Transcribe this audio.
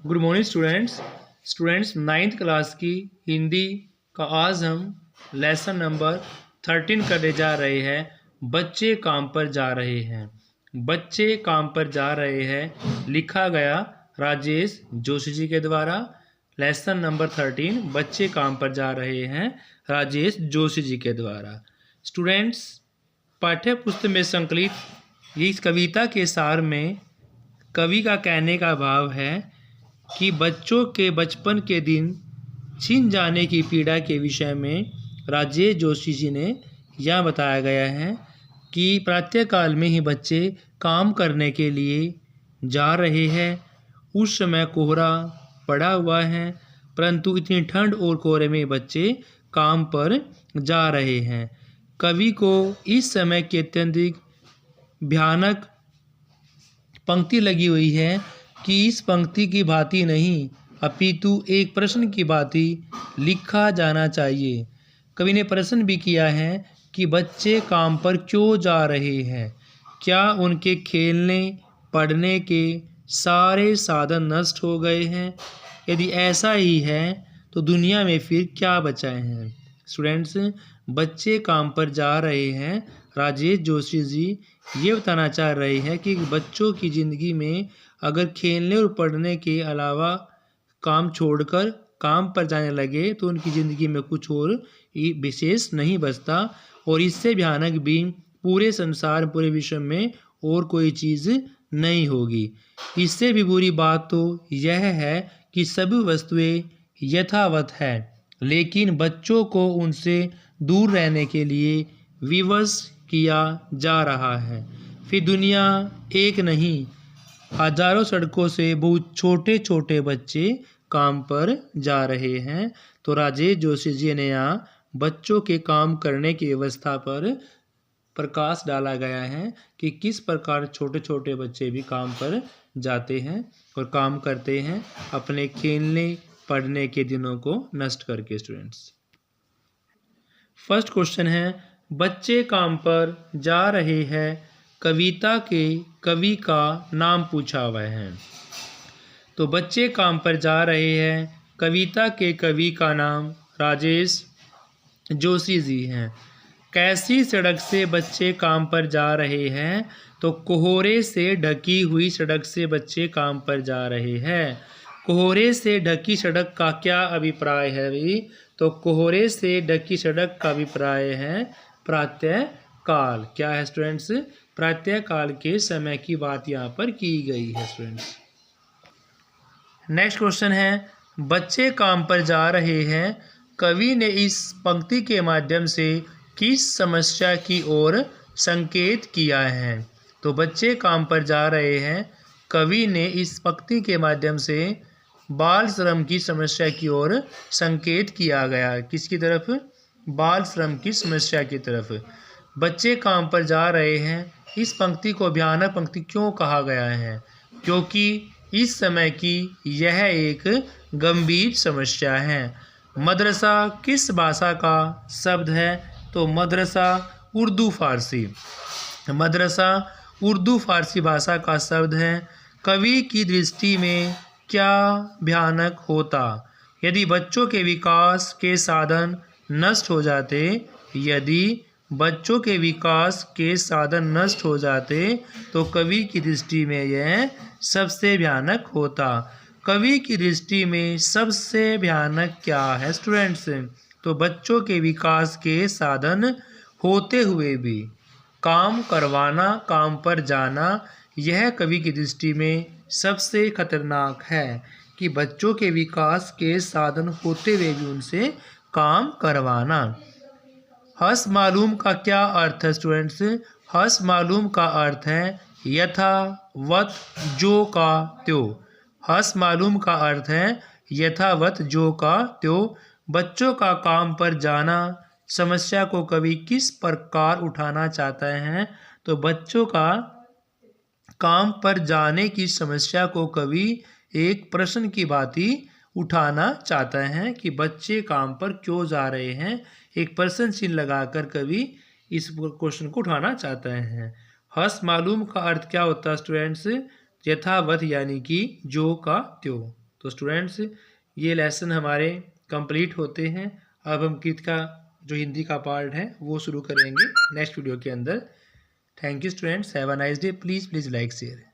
Good morning students ninth class की हिंदी का आज हम लेसन नंबर 13 करने जा रहे हैं। बच्चे काम पर जा रहे हैं। बच्चे काम पर जा रहे हैं लिखा गया राजेश जोशी जी के द्वारा। लेसन नंबर 13 बच्चे काम पर जा रहे हैं राजेश जोशी जी के द्वारा। स्टूडेंट्स, पाठ्य पुस्तक में संकलित इस कविता के सार में कवि का कहने का भाव है कि बच्चों के बचपन के दिन छिन जाने की पीड़ा के विषय में राजेश जोशी जी ने यह बताया गया है कि प्रातःकाल में ही बच्चे काम करने के लिए जा रहे हैं। उस समय कोहरा पड़ा हुआ है, परंतु इतनी ठंड और कोहरे में बच्चे काम पर जा रहे हैं। कवि को इस समय की अत्यधिक भयानक पंक्ति लगी हुई है कि इस पंक्ति की भांति नहीं अपितु एक प्रश्न की भांति लिखा जाना चाहिए। कवि ने प्रश्न भी किया है कि बच्चे काम पर क्यों जा रहे हैं? क्या उनके खेलने पढ़ने के सारे साधन नष्ट हो गए हैं? यदि ऐसा ही है तो दुनिया में फिर क्या बचा है? स्टूडेंट्स, बच्चे काम पर जा रहे हैं। राजेश जोशी जी ये बताना चाह रहे हैं कि बच्चों की ज़िंदगी में अगर खेलने और पढ़ने के अलावा काम छोड़कर काम पर जाने लगे तो उनकी ज़िंदगी में कुछ और विशेष नहीं बचता, और इससे भयानक भी पूरे संसार पूरे विश्व में और कोई चीज़ नहीं होगी। इससे भी बुरी बात तो यह है कि सभी वस्तुएं यथावत है, लेकिन बच्चों को उनसे दूर रहने के लिए विवश किया जा रहा है। फिर दुनिया एक नहीं हजारों सड़कों से बहुत छोटे छोटे बच्चे काम पर जा रहे हैं। तो राजेश जोशी जी ने यहाँ बच्चों के काम करने की व्यवस्था पर प्रकाश डाला गया है कि किस प्रकार छोटे छोटे बच्चे भी काम पर जाते हैं और काम करते हैं अपने खेलने पढ़ने के दिनों को नष्ट करके। स्टूडेंट्स, फर्स्ट क्वेश्चन है, बच्चे काम पर जा रहे हैं कविता के कवि का नाम पूछा हुआ है। तो बच्चे काम पर जा रहे हैं कविता के कवि का नाम राजेश जोशी जी हैं। कैसी सड़क से बच्चे काम पर जा रहे हैं? तो कोहरे से ढकी हुई सड़क से बच्चे काम पर जा रहे हैं। कोहरे से ढकी सड़क का क्या अभिप्राय है भाई? तो कोहरे से ढकी सड़क का अभिप्राय है प्रातःकाल। क्या है स्टूडेंट्स? प्रातःकाल के समय की बात यहाँ पर की गई है। स्टूडेंट्स, नेक्स्ट क्वेश्चन है, बच्चे काम पर जा रहे हैं कवि ने इस पंक्ति के माध्यम से किस समस्या की ओर संकेत किया है? तो बच्चे काम पर जा रहे हैं कवि ने इस पंक्ति के माध्यम से बाल श्रम की समस्या की ओर संकेत किया गया। किसकी तरफ? बाल श्रम की समस्या की तरफ। बच्चे काम पर जा रहे हैं, इस पंक्ति को भयानक पंक्ति क्यों कहा गया है? क्योंकि इस समय की यह एक गंभीर समस्या है। मदरसा किस भाषा का शब्द है? तो मदरसा उर्दू फारसी। मदरसा उर्दू फारसी भाषा का शब्द है। कवि की दृष्टि में क्या भयानक होता यदि बच्चों के विकास के साधन नष्ट हो जाते? यदि बच्चों के विकास के साधन नष्ट हो जाते तो कवि की दृष्टि में यह सबसे भयानक होता। कवि की दृष्टि में सबसे भयानक क्या है स्टूडेंट्स? तो बच्चों के विकास के साधन होते हुए भी काम करवाना, काम पर जाना, यह कवि की दृष्टि में सबसे खतरनाक है कि बच्चों के विकास के साधन होते हुए भी उनसे काम करवाना। हस मालूम का क्या अर्थ है स्टूडेंट्स? हस मालूम का अर्थ है यथावत जो का त्यों। हस मालूम का अर्थ है यथावत जो का त्यों। बच्चों का काम पर जाना समस्या को कवि किस प्रकार उठाना चाहता है? तो बच्चों का काम पर जाने की समस्या को कवि एक प्रश्न की भांति उठाना चाहता है कि बच्चे काम पर क्यों जा रहे हैं। एक प्रश्न चिन्ह लगाकर कवि इस क्वेश्चन को उठाना चाहता है। हस मालूम का अर्थ क्या होता है स्टूडेंट्स? यथावत यानी कि जो का त्यों। तो स्टूडेंट्स ये लेसन हमारे कंप्लीट होते हैं। अब हम गीत का जो हिंदी का पार्ट है वो शुरू करेंगे नेक्स्ट वीडियो के अंदर। Thank you students, have a nice day. Please like share.